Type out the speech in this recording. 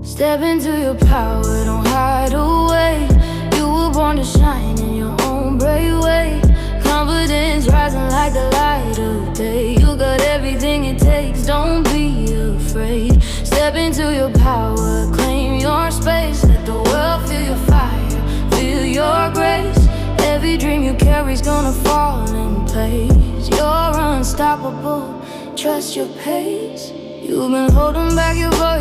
Step into your power, don't hide away. You were born to shine in your own brave way. Confidence rising like the light of day. You got everything it takes, don't be afraid. Step into your power, claim your space. Let the world feel your fire, feel your grace. Every dream you carry's gonna fall in place. You're unstoppable, trust your pace. You've been holding back your voice